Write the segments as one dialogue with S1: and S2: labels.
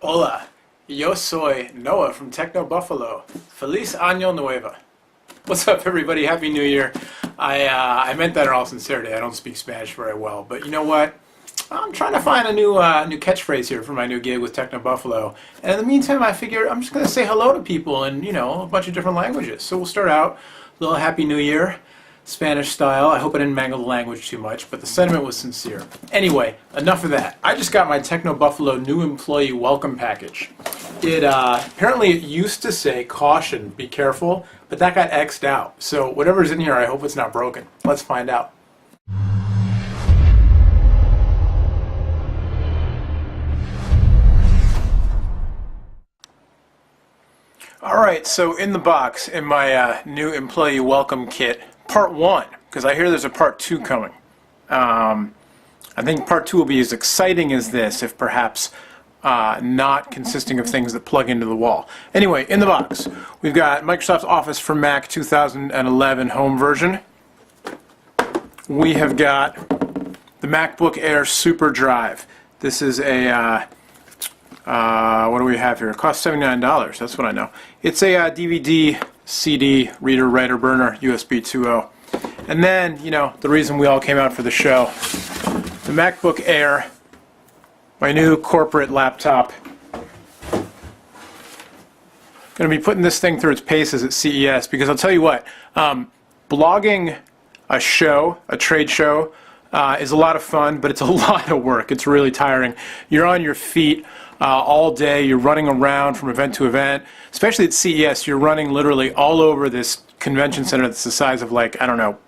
S1: Hola, yo soy Noah from Techno Buffalo. Feliz Año Nuevo. What's up, everybody? Happy New Year. I meant that in all sincerity. I don't speak Spanish very well, but you know what? I'm trying to find a new catchphrase here for my new gig with Techno Buffalo. And in the meantime, I figured I'm just going to say hello to people in, a bunch of different languages. So we'll start out a little Happy New Year, Spanish style. I hope I didn't mangle the language too much, but the sentiment was sincere. Anyway, enough of that. I just got my Techno Buffalo new employee welcome package. Apparently it used to say caution, be careful, but that got X'd out. So whatever's in here, I hope it's not broken. Let's find out. Alright, so in the box, in my new employee welcome kit, part 1, because I hear there's a part 2 coming. I think part 2 will be as exciting as this, if perhaps not consisting of things that plug into the wall. Anyway, in the box, we've got Microsoft's Office for Mac 2011 home version. We have got the MacBook Air Super Drive. This is a what do we have here? It costs $79. That's what I know. It's a DVD, CD, reader, writer, burner, USB 2.0. And then, the reason we all came out for the show, the MacBook Air, my new corporate laptop. Going to be putting this thing through its paces at CES because I'll tell you what, blogging a trade show, is a lot of fun, but it's a lot of work. It's really tiring. You're on your feet all day. You're running around from event to event. Especially at CES, you're running literally all over this convention center that's the size of, like, I don't know,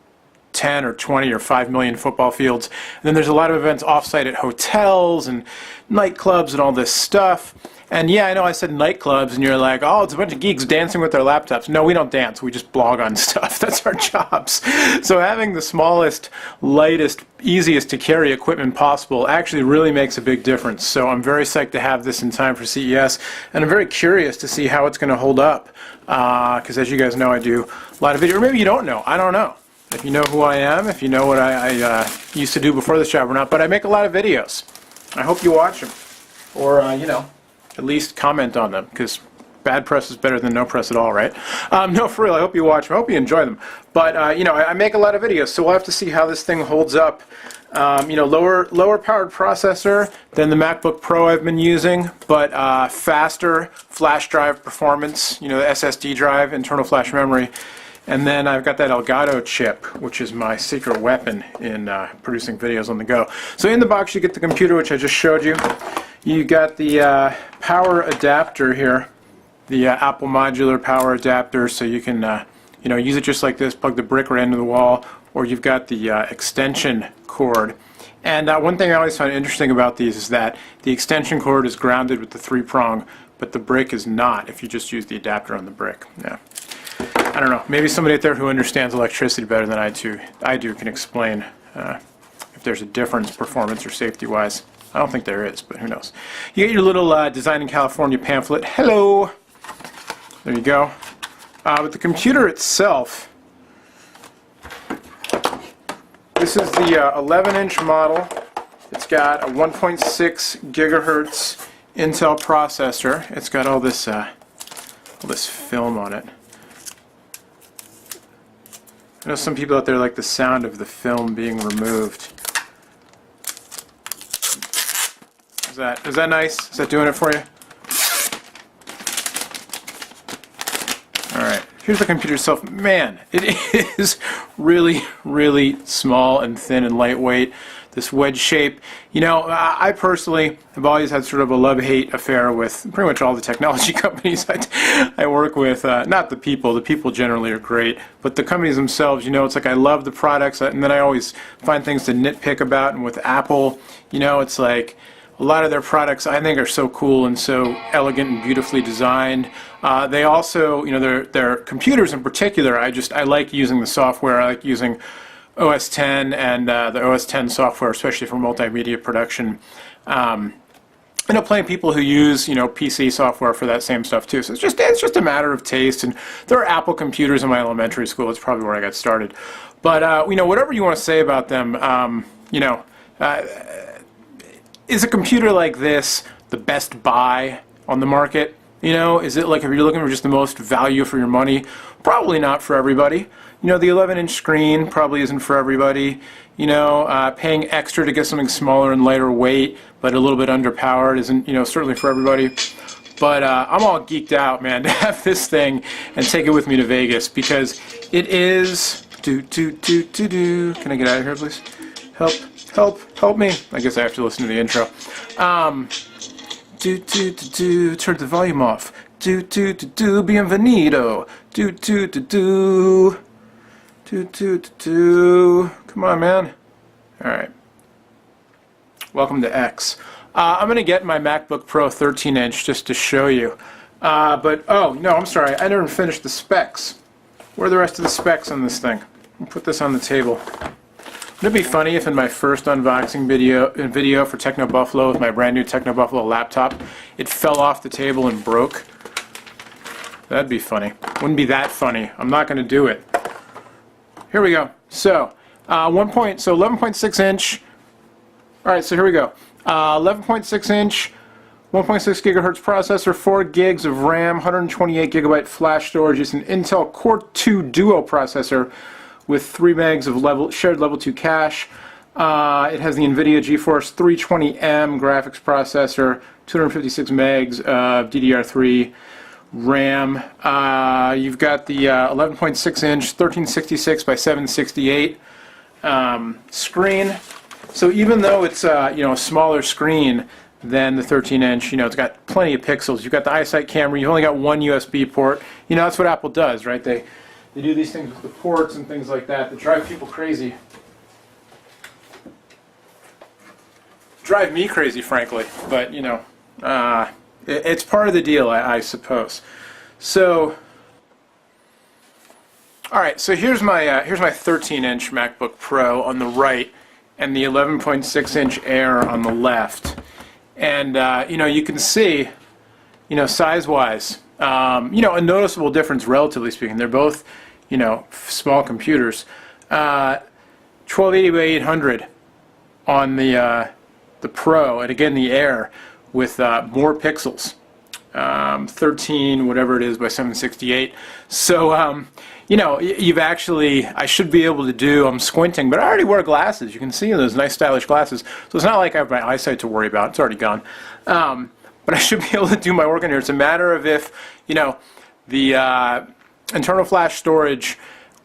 S1: 10 or 20 or 5 million football fields. And then there's a lot of events off-site at hotels and nightclubs and all this stuff. And yeah, I know I said nightclubs, and you're like, oh, it's a bunch of geeks dancing with their laptops. No, we don't dance. We just blog on stuff. That's our jobs. So having the smallest, lightest, easiest to carry equipment possible actually really makes a big difference. So I'm very psyched to have this in time for CES, and I'm very curious to see how it's going to hold up. Because as you guys know, I do a lot of video. Or maybe you don't know. I don't know. If you know who I am, if you know what I used to do before this job or not. But I make a lot of videos. I hope you watch them. Or, at least comment on them, because bad press is better than no press at all, right? No, for real, I hope you watch them. I hope you enjoy them. But, I make a lot of videos, so we'll have to see how this thing holds up. Lower powered processor than the MacBook Pro I've been using, but faster flash drive performance, the SSD drive, internal flash memory. And then I've got that Elgato chip, which is my secret weapon in producing videos on the go. So in the box you get the computer, which I just showed you. You got the power adapter here, the Apple modular power adapter, so you can use it just like this, plug the brick right into the wall, or you've got the extension cord. And one thing I always find interesting about these is that the extension cord is grounded with the 3-prong, but the brick is not if you just use the adapter on the brick. Yeah. I don't know, maybe somebody out there who understands electricity better than I do can explain if there's a difference performance or safety-wise. I don't think there is, but who knows. You get your little Design in California pamphlet. Hello! There you go. With the computer itself, this is the 11-inch model. It's got a 1.6 gigahertz Intel processor. It's got all this film on it. I know some people out there like the sound of the film being removed. Is that nice? Is that doing it for you? Alright, here's the computer itself. Man, it is really, really small and thin and lightweight. This wedge shape. I personally have always had sort of a love-hate affair with pretty much all the technology companies I work with. Not the people generally are great, but the companies themselves, it's like I love the products, and then I always find things to nitpick about. And with Apple, it's like a lot of their products I think are so cool and so elegant and beautifully designed. They also, their computers in particular, I like using the software. I like using OS 10 and the OS 10 software, especially for multimedia production. I know plenty of people who use, PC software for that same stuff too. So it's just a matter of taste. And there are Apple computers in my elementary school. It's probably where I got started. But whatever you want to say about them, is a computer like this the best buy on the market? You know, is it like if you're looking for just the most value for your money? Probably not for everybody. You know, the 11-inch screen probably isn't for everybody. You know, paying extra to get something smaller and lighter weight, but a little bit underpowered isn't, you know, certainly for everybody. But I'm all geeked out, man, to have this thing and take it with me to Vegas, because it is... Can I get out of here, please? Help me. I guess I have to listen to the intro. Turn the volume off. Bienvenido. Come on, man. Alright. Welcome to X. I'm going to get my MacBook Pro 13-inch just to show you. But, oh, no, I'm sorry. I never finished the specs. Where are the rest of the specs on this thing? I'll put this on the table. Wouldn't it be funny if in my first unboxing video for Techno Buffalo with my brand new Techno Buffalo laptop, it fell off the table and broke? That'd be funny. Wouldn't be that funny. I'm not going to do it. Here we go. So, 11.6 inch. Alright, so here we go. 11.6 inch, 1.6 gigahertz processor, 4 gigs of RAM, 128 gigabyte flash storage. It's an Intel Core 2 Duo processor with 3 megs of shared level 2 cache. It has the NVIDIA GeForce 320M graphics processor, 256 megs of DDR3 RAM. You've got the 11.6 inch 1366 by 768 screen. So even though it's you know, a smaller screen than the 13-inch, you know, it's got plenty of pixels. You've got the EyeSight camera. You've only got one USB port. You know, that's what Apple does, right? They do these things with the ports and things like that that drive people crazy. Drive me crazy, frankly. But, you know, it's part of the deal, I suppose. So, all right. So here's my 13-inch MacBook Pro on the right, and the 11.6-inch Air on the left. And you know, you can see, you know, size-wise, you know, a noticeable difference relatively speaking. They're both, you know, small computers. 1280 by 800 on the Pro, and again the Air with more pixels. 13 whatever it is by 768. So you know, you've actually, I should be able to do, I'm squinting, but I already wear glasses. You can see those nice stylish glasses. So it's not like I have my eyesight to worry about. It's already gone. But I should be able to do my work in here. It's a matter of if, you know, the internal flash storage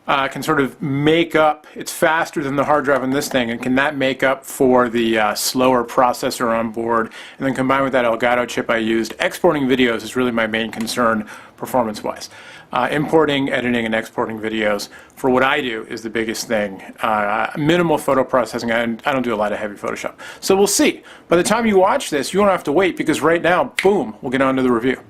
S1: can sort of make up, it's faster than the hard drive on this thing, and can that make up for the slower processor on board, and then combined with that Elgato chip I used. Exporting videos is really my main concern performance-wise. Importing, editing, and exporting videos for what I do is the biggest thing. Minimal photo processing. I don't do a lot of heavy Photoshop. So we'll see. By the time you watch this, you won't have to wait, because right now, boom, we'll get on to the review.